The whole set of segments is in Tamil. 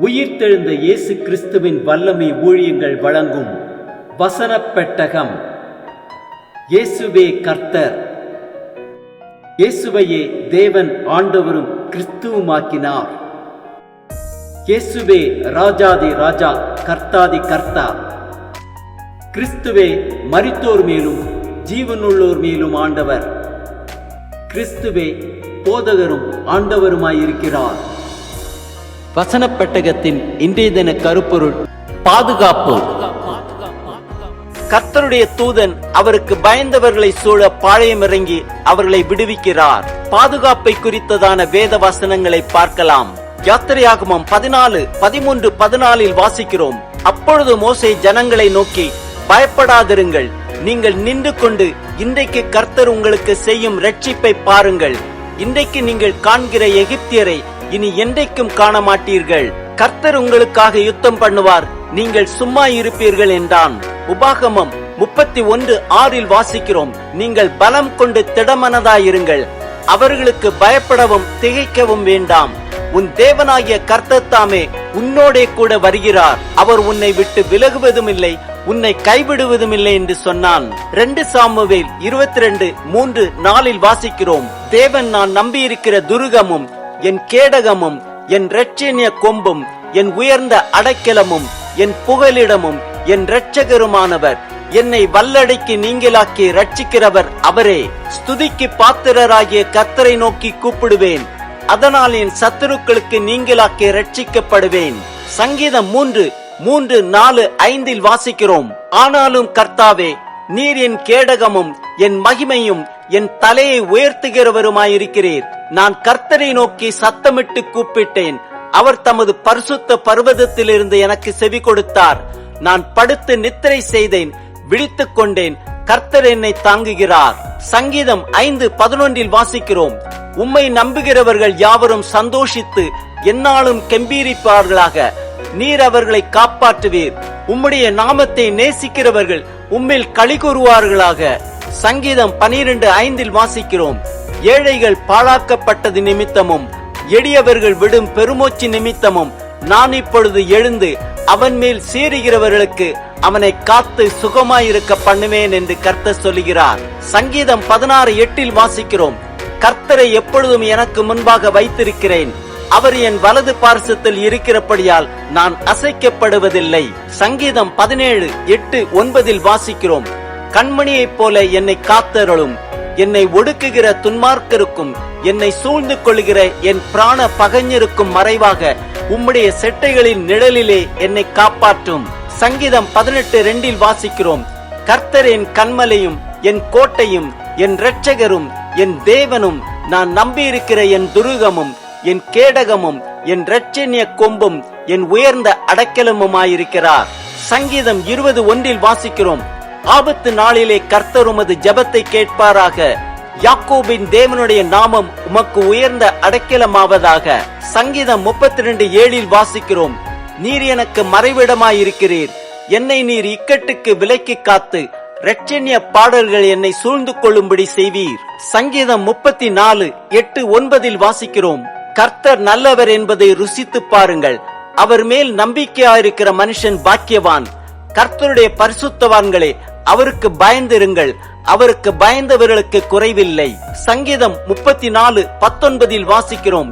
உயிர்த்தெழுந்த இயேசு கிறிஸ்துவின் வல்லமை ஊழியங்கள் வழங்கும் வசனப் பெட்டகம். இயேசுவே கர்த்தர். இயேசுவையே தேவன் ஆண்டவரும் கிறிஸ்துவுமாக்கினார். இயேசுவே ராஜாதி ராஜா, கர்த்தாதி கர்த்தா. கிறிஸ்துவே மரித்தோர் மேலும் ஜீவனுள்ளோர் மேலும் ஆண்டவர். கிறிஸ்துவே போதகரும் ஆண்டவருமாயிருக்கிறார். வசனப் பெட்டகத்தின் இன்றைய தின கருப்பொருள் பாதுகாப்பு. கர்த்தருடைய தூதன் அவருக்கு பயந்தவர்களை சூழ பாளையமிறங்கி அவர்களை விடுவிக்கிறார். பாதுகாப்பை குறித்ததான வேத வசனங்களை பார்க்கலாம். யாத்திரையாகமம் 14:13-14 வாசிக்கிறோம். அப்பொழுது மோசே ஜனங்களை நோக்கி, பயப்படாதிருங்கள், நீங்கள் நின்று கொண்டு இன்றைக்கு கர்த்தர் உங்களுக்கு செய்யும் இரட்சிப்பை பாருங்கள். இன்றைக்கு நீங்கள் காண்கிற எகிப்தியரை இனி என்றைக்கும் காண மாட்டீர்கள். கர்த்தர் உங்களுக்காக யுத்தம் பண்ணுவார், நீங்கள் சும்மா இருப்பீர்கள் என்றான். உபாகமம் 31:6 வாசிக்கிறோம், நீங்கள் பலம் கொண்டு திடமனதாயிருங்கள், அவர்களுக்கு பயப்படவும் திகைக்கவும் வேண்டாம். உன் தேவனாகிய கர்த்தர் தாமே உன்னோடே கூட வருகிறார், அவர் உன்னை விட்டு விலகுவதும் இல்லை, உன்னை கைவிடுவதும் இல்லை என்று சொன்னான். 2 சாமுவேல் 22:3-4 வாசிக்கிறோம், தேவன் நான் நம்பியிருக்கிற துருகமும் என் கேடகமும் என் இரட்சணிய கொம்பும் என் உயர்ந்த அடைக்கலமும் என் புகலிடமும் என் இரட்சகருமானவர், என்னை வல்லடைக்கு நீங்களாக்கி ரட்சிக்கிறவர் அவரே. ஸ்துதிக்கு பாத்திரராகிய கர்த்தரை நோக்கி கூப்பிடுவேன், அதனால் என் சத்துருக்களுக்கு நீங்களாக்கி ரட்சிக்கப்படுவேன். சங்கீதம் 3:4-5 வாசிக்கிறோம், ஆனாலும் கர்த்தாவே, நீர் என் கேடகமும் என் மகிமையும் என் தலையை உயர்த்துகிறவருமாயிருக்கிறீர். நான் கர்த்தரை நோக்கி சத்தமிட்டு கூப்பிட்டேன், அவர் தமது பரிசுத்த பர்வதத்திலிருந்து எனக்கு செவி கொடுத்தார். நான் படுத்து நித்திரை செய்தேன், விழித்துக் கொண்டேன், கர்த்தர் என்னை தாங்குகிறார். சங்கீதம் 5:11 வாசிக்கிறோம், உம்மை நம்புகிறவர்கள் யாவரும் சந்தோஷித்து எந்நாளும் கெம்பீரிப்பார்களாக, நீர் அவர்களை காப்பாற்றுவீர். உம்முடைய நாமத்தை நேசிக்கிறவர்கள் உம்மில் களி கூறுவார்களாக. சங்கீதம் 12:5 வாசிக்கிறோம், ஏழைகள் பாழாக்கப்பட்டது நிமித்தமும் எளியவர்கள் விடும் பெருமூச்சு நிமித்தமும் நான் இப்பொழுது எழுந்து அவன் மேல் சீறுகிறவர்களுக்கு அவனை காத்து சுகமாயிருக்க பண்ணுவேன் என்று கர்த்தர் சொல்லுகிறார். சங்கீதம் 16:8 வாசிக்கிறோம், கர்த்தரை எப்பொழுதும் எனக்கு முன்பாக வைத்திருக்கிறேன், அவர் என் வலது பார்சத்தில் இருக்கிறபடியால் நான் அசைக்கப்படுவதில்லை. சங்கீதம் 17:8-9 வாசிக்கிறோம், கண்மணியைப் போல என்னை காத்தருளும், என்னை ஒடுக்குகிற துன்மார்க்கருக்கும் என்னை சூழ்ந்து கொள்கிற என் பிராண பகைஞருக்கும் மறைவாக உம்முடைய செட்டைகளின் நிழலிலே என்னை காப்பாற்றும். சங்கீதம் 18:2 வாசிக்கிறோம், கர்த்தர் என் கன்மலையும் என் கோட்டையும் என் இரட்சகரும் என் தேவனும், நான் நம்பியிருக்கிற என் துருகமும் என் கேடகமும் என் இரட்சணிய கொம்பும் என் உயர்ந்த அடைக்கலமுமாயிருக்கிறார். சங்கீதம் 20:1 வாசிக்கிறோம், ஆபத்து நாளிலே கர்த்தர் உமது ஜெபத்தை கேட்பாராக, யாக்கோபின் தேவனுடைய நாமம் உமக்கு உயர்ந்த அடைக்கலமாவதாக. சங்கீதம் 32:7 வாசிக்கிறோம், நீர் எனக்கு மறைவிடமாயிருக்கிறீர், என்னை நீர் இக்கட்டுக்கு விலக்கி காத்து இரட்சணிய பாடல்கள் என்னை சூழ்ந்து கொள்ளும்படி செய்வீர். சங்கீதம் 34:8-9 வாசிக்கிறோம், கர்த்தர் நல்லவர் என்பதை ருசித்து பாருங்கள், அவர் மேல் நம்பிக்கையாயிருக்கிற மனுஷன் பாக்கியவான். கர்த்தருடைய பரிசுத்தவான்களே, அவருக்கு பயந்திருங்கள், அவருக்கு பயந்தவர்களுக்கு குறைவில்லை. சங்கீதம் 34:19 வாசிக்கிறோம்,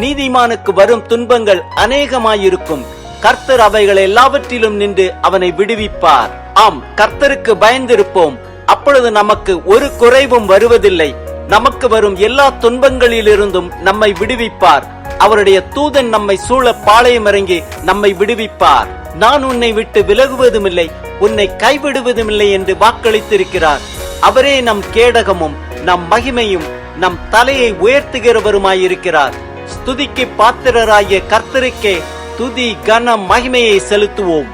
நீதிமானுக்கு வரும் துன்பங்கள் அநேகமாயிருக்கும், கர்த்தர் அவைகள் எல்லாவற்றிலும் நின்று அவனை விடுவிப்பார். ஆம், கர்த்தருக்கு பயந்திருப்போம், அப்பொழுது நமக்கு ஒரு குறைவும் வருவதில்லை. நமக்கு வரும் எல்லா துன்பங்களிலிருந்தும் நம்மை விடுவிப்பார். அவருடைய தூதன் நம்மை சூழ பாளையமிறங்கி நம்மை விடுவிப்பார். நான் உன்னை விட்டு விலகுவதுமில்லை, உன்னை கைவிடுவதுமில்லை என்று வாக்களித்திருக்கிறார். அவரே நம் கேடகமும் நம் மகிமையும் நம் தலையை உயர்த்துகிறவருமாயிருக்கிறார். ஸ்துதிக்கு பாத்திரராகிய கர்த்தருக்கே துதி கன மகிமையை செலுத்துவோம்.